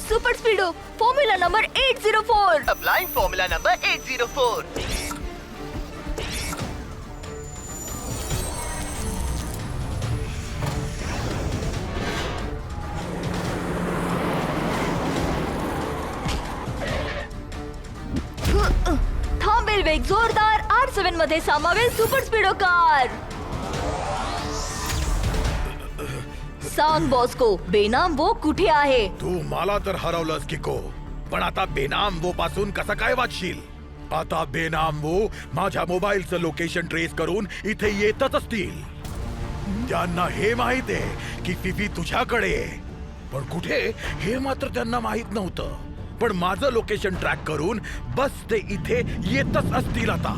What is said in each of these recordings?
Super speedo formula number 804. Applying formula number 804. थांबेल वेग जोरदार R7 मध्ये सामावेल सुपर स्पीडो कार. सांग बॉस्को, बेनाम वो कुठे आहे? तू मला तर हरवलंस किको, पण आता बेनाम वो पासून कसं काय वाचशील? आता बेनाम वो माझ्या मोबाईलचं लोकेशन ट्रेस करून इथे येतच असतील. त्यांना हे माहित आहे की फिफी तुझ्याकडे आहे, पण कुठे हे मात्र त्यांना माहित नव्हतं. पण माझं लोकेशन ट्रॅक करून बस ते इथे येतच असतील आता.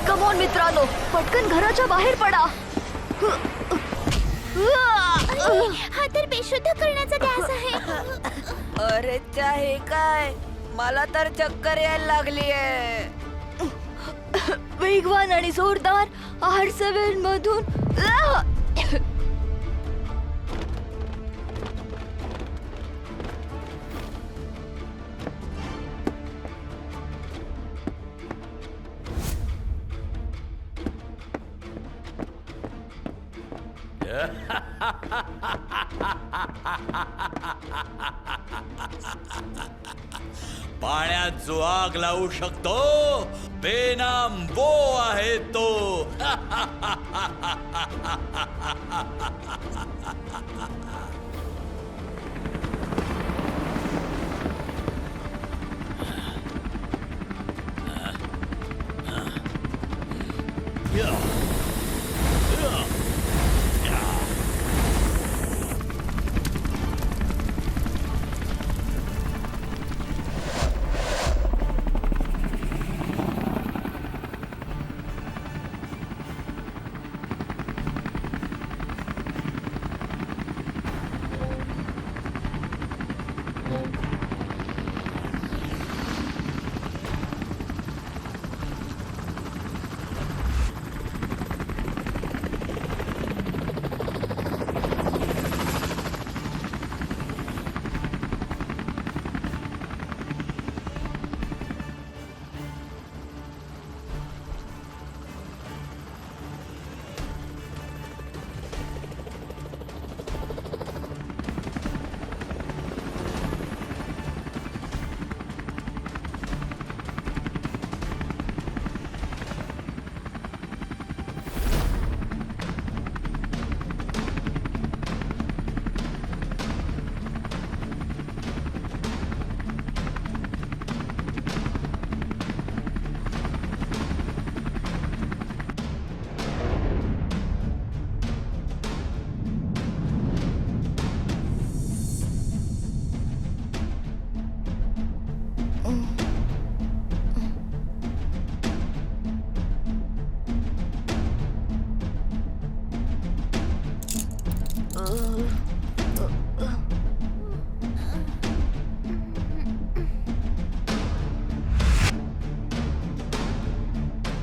कम ऑन मित्रांनो, पटकन घराच्या बाहेर पडा. हा तर बेशुद्ध करण्याचा ध्यास आहे. अरे त्या हे काय, मला तर चक्कर यायला लागली आहे. वेगवान आणि जोरदार R7 मधून पाण्यात जो आग लावू शकतो बेनाम वो आहे तो.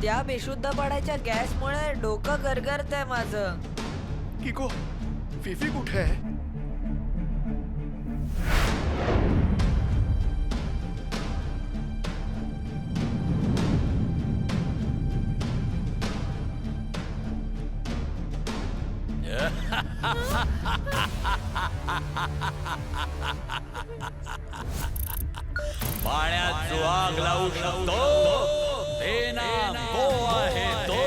त्या बेशुद्ध पडायच्या गॅसमुळे डोकं गरगरतंय माझं. किको, फिफी कुठे आहे? पाण्यात जो आग लावू शकतो बेनाम वो आहे तो.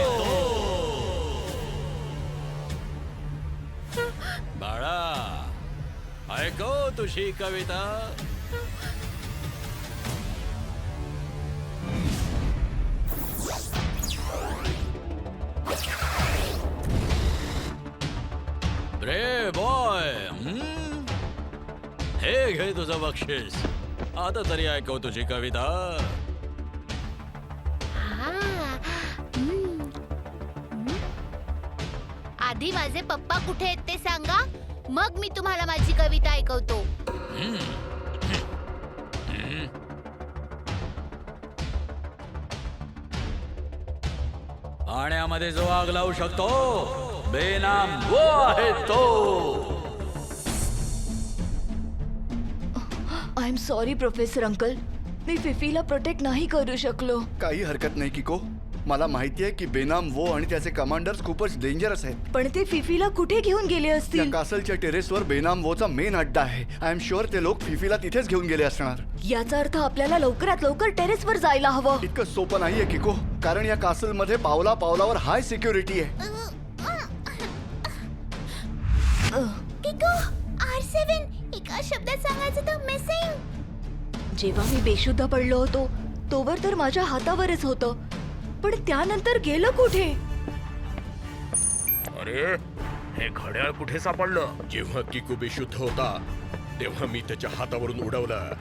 बाळा, ऐको तुझी कविता. हे घे तुझं बक्षीस. आता तरी ऐकव तुझी कविता. हा. हम्म. आधी माझे पप्पा कुठे आहेत ते सांगा, मग मी तुम्हाला माझी कविता ऐकवतो. पाण्यामध्ये जो आग लावू शकतो बेनाम वो आहे तो. I am sorry professor uncle, मी फिफीला प्रोटेक्ट नाही करू शकलो. काही हरकत नाही किको. मला माहिती आहे की बेनाम वो आणि त्याचे कमांडर्स खूपच डेंजरस आहेत. पण ते फिफीला कुठे घेऊन गेले त्या असतील? कासलच्या टेरेसवर बेनाम वोचा मेन अड्डा आहे. आय एम शुअर ते लोक फिफीला तिथेच घेऊन गेले असणार. याचा अर्थ आपल्याला लवकरात लवकर टेरेसवर जायला हवं. इतकं सोपं नाहीये किको, कारण या कासलमध्ये पावला पावलावर हाय सिक्युरिटी आहे. किको, R7 एका शब्दात सांगायचं तर मिसिंग. जेव्हा मी बेशुद्ध पडलो होतो तोवर तर माझ्या हातावरच होतं, पण त्यानंतर गेलं कुठे? अरे हे घड्याळ कुठे सापडलं? जेव्हा किकू बेशुद्ध होता तेव्हा मी त्याच्या हातावरून उडवलं.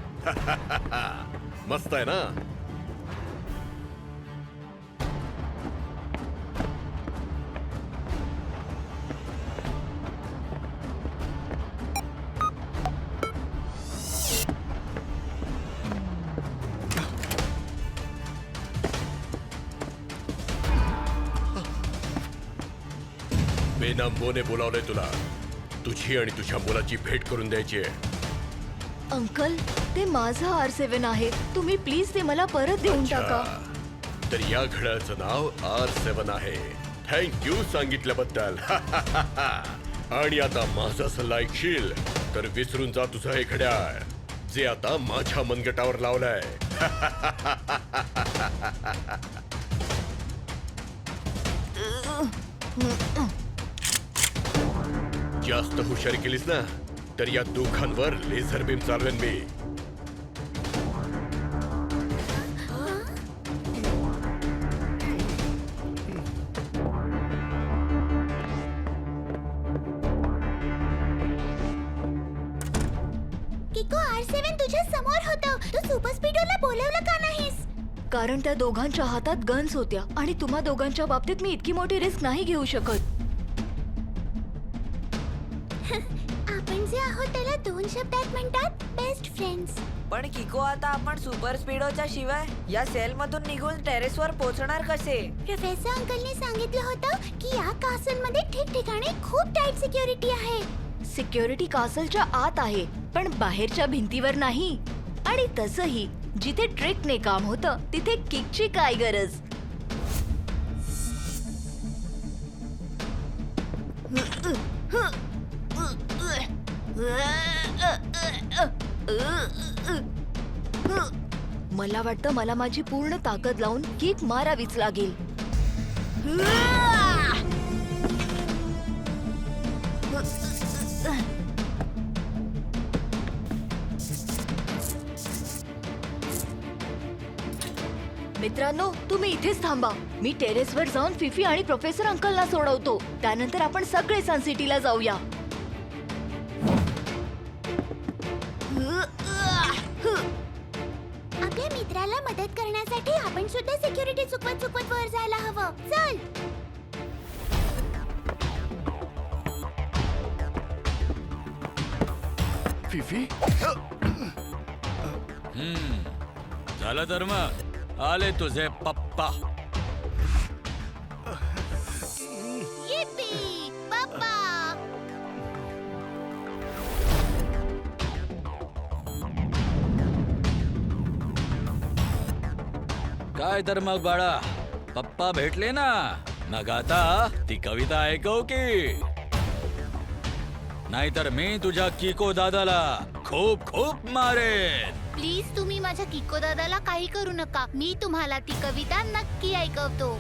मस्त आहे ना? बेनामोने बोलावलंय तुला. तुझी आणि तुझ्या मुलाची भेट करून द्यायची आहे. अंकल, ते माझं R7 आहे. तुम्ही प्लीज ते मला परत देऊन टाका. तर या घड्याळाचं नाव R7 आहे. थँक्यू सांगितल्याबद्दल. आणि आता माझा सल्ला ऐकशील तर विसरून जा तुझं हे घड्याळ, जे आता माझ्या मनगटावर लावलंय. जास्त हुशारी केलीस ना तर या दोघांवर लेझर बीम चालवेन मी. किको, R7 तुझ्या समोर होतं. तू सुपर स्पीडरला बोलवलं का नाहीस? कारण त्या दोघांच्या हातात गन्स होत्या आणि तुम्हा दोघांच्या बाबतीत मी इतकी मोठी रिस्क नाही घेऊ शकत. आपण जे आहोत त्याला 2 शब्दात म्हणतात बेस्ट फ्रेंड्स. पण किको, आता आपण सुपर स्पीडोच्या शिवाय या सेल मधून निघून टेरेसवर पोहोचणार कसे? प्रोफेसर अंकलने सांगितलं होतं की या कासलमध्ये ठिकठिकाणी खूप टाईट सिक्युरिटी आहे. सिक्युरिटी कासलच्या आत आहे, पण बाहेरच्या भिंतीवर नाही. आणि तसंही जिथे ट्रिकने काम होतं तिथे किकची काय गरज? मला वाटतं मला माझी पूर्ण ताकद लावून किक मारावीच लागेल. मित्रांनो, तुम्ही इथेच थांबा. मी टेरेसवर जाऊन फिफी आणि प्रोफेसर अंकलला सोडवतो. त्यानंतर आपण सगळे सन सिटीला जाऊया. आपल्या मित्राला मदत करण्यासाठी आपण सुद्धा सिक्युरिटी चुकवत चुकवत वर जायला हवं. चल. फिफी, झालं तर मग आले तुझे पप्पा. yippee, पप्पा. काय तर मग बाळा, पप्पा भेटले ना. मग आता ती कविता ऐकव की, नाहीतर मी तुझ्या किको दादाला खूप खूप मारेन. प्लीज तुम्ही माझ्या किको दादाला काही करू नका. मी तुम्हाला ती कविता नक्की ऐकवतो.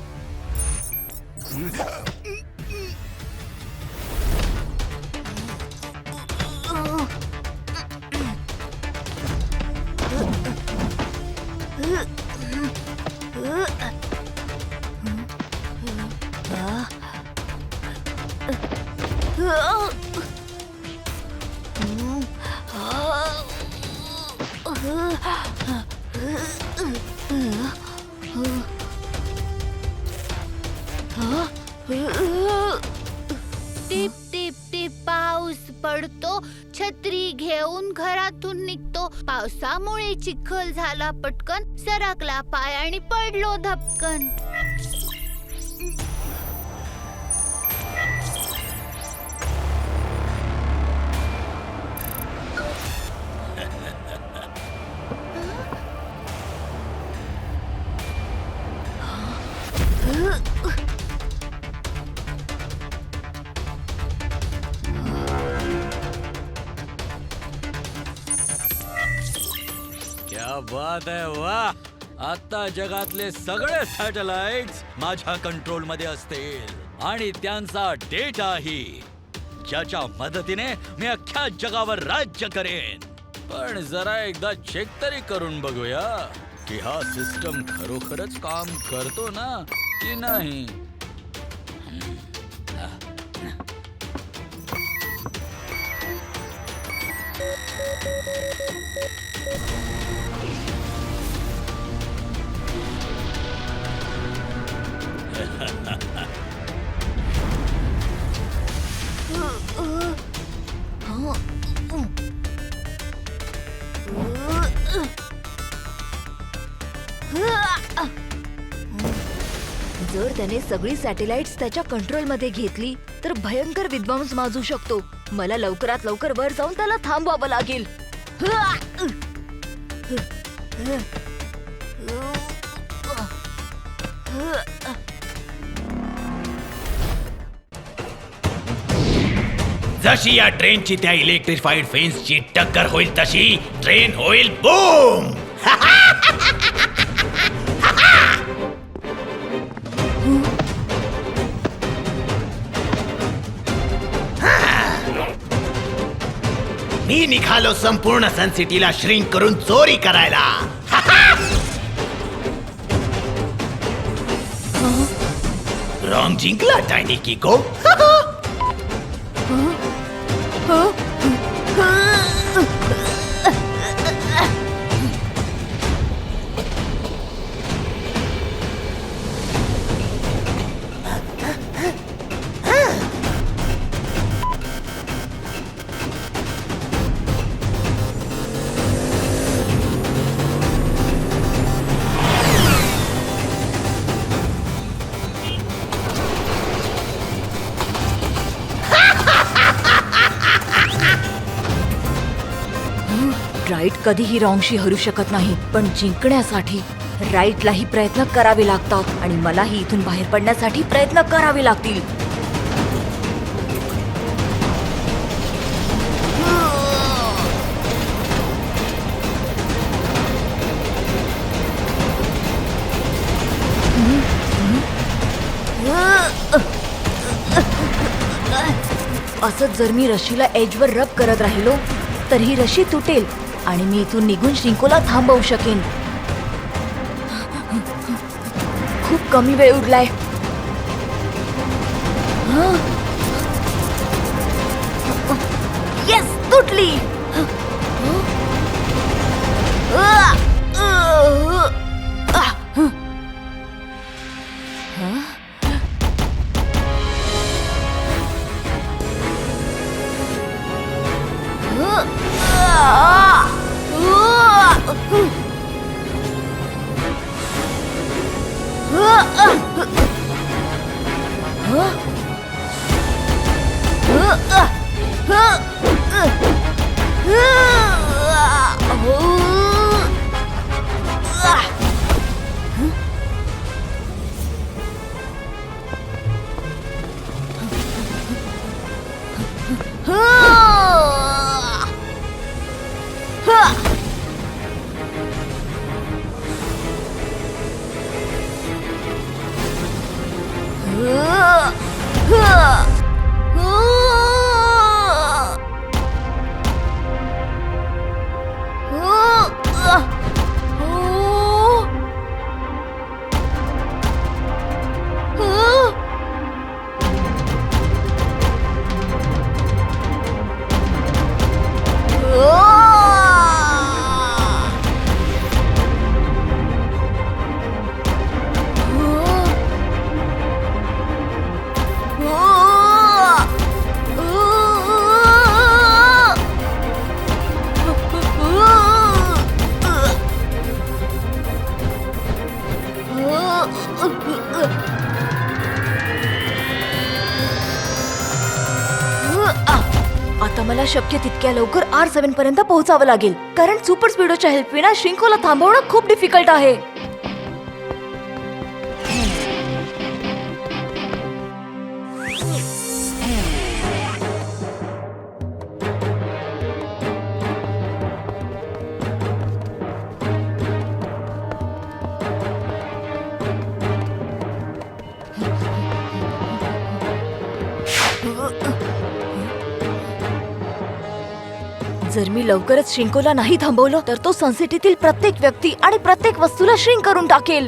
टिप टिप टिप पाऊस पडतो, छत्री घेऊन घरातून निघतो. पावसामुळे चिखल झाला पटकन, सरकला पाय आणि पडलो धपकन. क्या बात आहे वा. आता जगातले सगळे सॅटेलाइट्स माझ्या कंट्रोल मध्ये असतील आणि त्यांचा डेटाही, ज्याच्या मदतीने मी अख्ख्या जगावर राज्य करेन. पण जरा एकदा चेक तरी करून बघूया की हा सिस्टम खरोखरच काम करतो ना की नाही. जर त्याने सगळी सॅटेलाइट्स त्याच्या कंट्रोलमध्ये घेतली तर भयंकर विध्वंस माजू शकतो. मला लवकरात लवकर वर जाऊन त्याला थांबवावं लागेल. जशी या ट्रेनची त्या इलेक्ट्रिफाईड फेन्सची टक्कर होईल तशी ट्रेन होईल बूम. मी निघालो संपूर्ण सन सिटीला श्रिंक करून चोरी करायला. रॉंग जिंकला टायनी किको. राईट कधीही रॉंगशी हरू शकत नाही, पण जिंकण्यासाठी राईटलाही प्रयत्न करावे लागतात आणि मलाही इथून बाहेर पडण्यासाठी प्रयत्न करावे लागतील. असंच जर मी रशीला एजवर रब करत राहिलो तर ही रशी तुटेल आणि मी इथून निघून शिंकोला थांबवू शकेन. खूप कमी वेळ उरलाय. येस, तुटली. आता मला शक्य तितक्या लवकर R7 पर्यंत पोहोचावं लागेल, कारण सुपर स्पीडोच्या हेल्पविना श्रिंकोला थांबवणं खूप डिफिकल्ट आहे. जर मी लवकरच श्रिंकोला नाही थांबवलं तर तो सनसिटीतील प्रत्येक व्यक्ती आणि प्रत्येक वस्तूला श्रिंक करून टाकेल.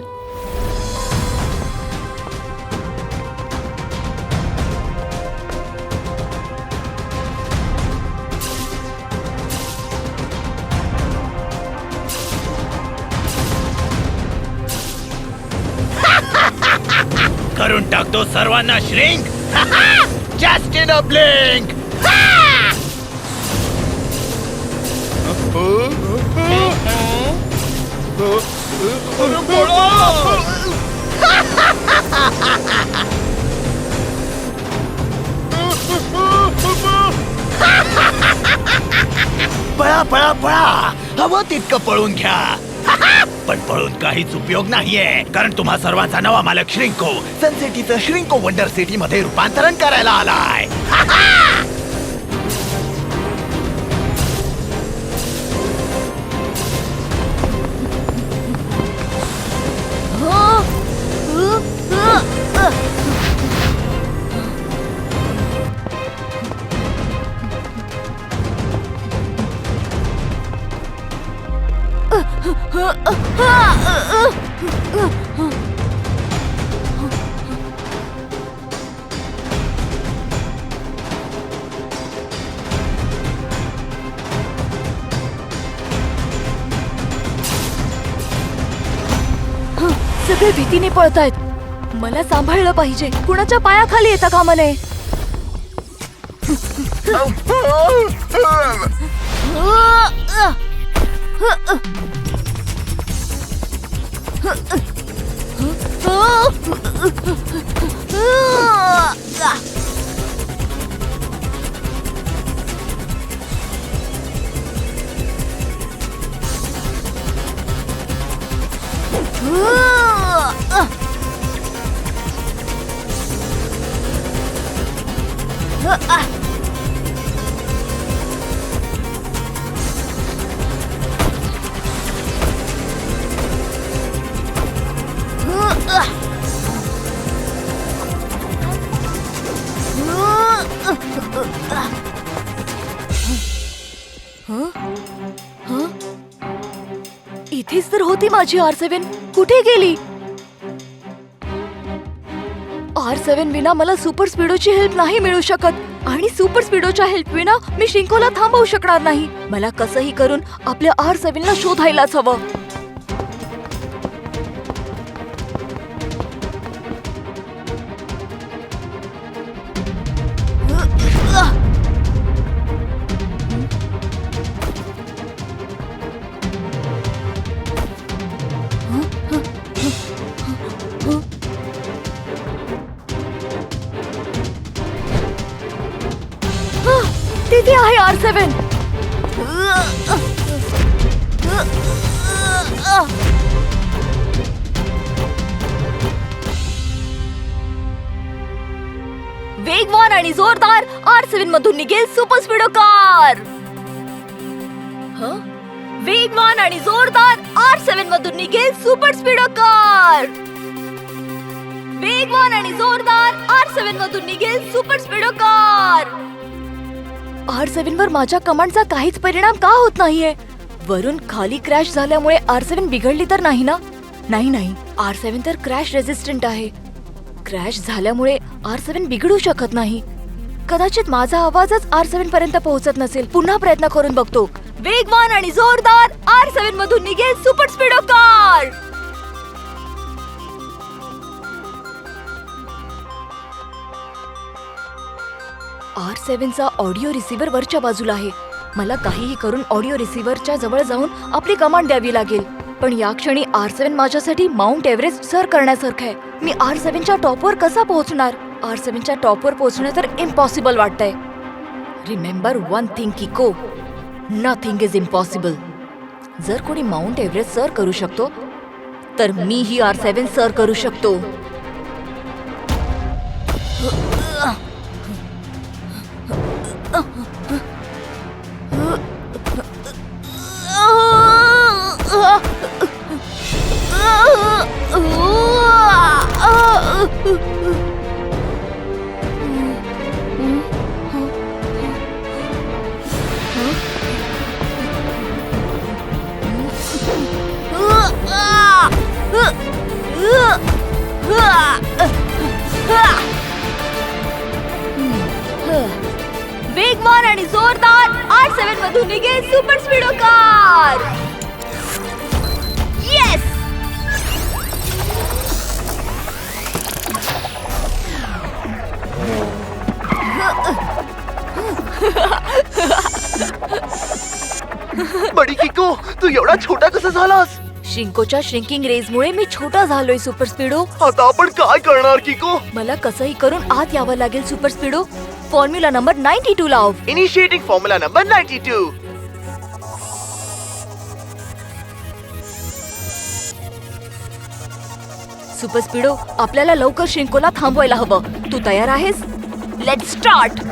करून टाकतो सर्वांना shrink. Just in a blink. पळा पळा पळा, हवं तितकं पळून घ्या. पण पळून काहीच उपयोग नाहीये, कारण तुम्हा सर्वांचा नवा मालक श्रिंको सनसिटीचं श्रिंको वंडर सिटी मध्ये रूपांतरण करायला आलाय. सगळे भीतीने पळतायत. मला सांभाळलं पाहिजे, कुणाच्या पायाखाली येता कामा नये. इथेच तर होती माझी R7. कुठे गेली? R7 विना मला सुपर स्पीडोची हेल्प नाही मिळू शकत, आणि सुपर स्पीडोच्या हेल्प विना मी श्रिंकोला थांबवू शकणार नाही. मला कसंही करून आपल्या R7 ला शोधायलाच हवं. तिथे आहे R7. वेगवान आणि जोरदार R7 मधून निघेल सुपर स्पीडो कार. वेगवान आणि जोरदार R7 मधून निघेल सुपर स्पीडो कार. वेगवान आणि जोरदार R7 मधून निघेल सुपर स्पीडो कार. R7 वर माझ्या कमांडचा काहीच परिणाम का होत नाहीये? वरून खाली क्रॅश झाल्यामुळे R7 बिघडली तर नाही ना? नाही, R7 तर क्रॅश रेजिस्टंट आहे. क्रॅश झाल्यामुळे R7 बिघडू शकत नाही. कदाचित माझा आवाजच R7 पर्यंत पोहोचत नसेल. पुन्हा प्रयत्न करून बघतो. वेगवान आणि जोरदार R7 मधून निघेल सुपर स्पीडो कार. R7 चा ऑडिओ रिसीव्हर वरच्या बाजूला आहे. मला काहीही करून ऑडिओ रिसीव्हरच्या जवळ जाऊन आपली कमांड द्यावी लागेल. पण या क्षणी R7 माझ्यासाठी माउंट एव्हरेस्ट सर करण्यासारखं आहे. मी R7च्या टॉपवर कसा पोहोचणार? R7च्या टॉपवर पोहोचणं तर इम्पॉसिबल वाटतंय. रिमेंबर वन थिंग किको, नथिंग इज इम्पॉसिबल. जर कोणी माउंट एव्हरेस्ट सर करू शकतो तर मी ही R7 सर करू शकतो. वेगवान आणि जोरदार R7 मधून निघेल सुपर स्पीडो कार. येस. बडी किको, तू एवढा छोटा कसा झालास? शिंकोच्या श्रिंकिंग रेजमुळे मी छोटा झालोय सुपर स्पीडो. आता आपण काय करणार किको? मला कसंही करून आत यावं लागेल सुपर स्पीडो. फॉर्म्युला नंबर 92 लाव. Initiating formula number 92. सुपर स्पीडो, आपल्याला लवकर शिंकोला थांबवायला हवं. तू तयार आहेस? Let's start.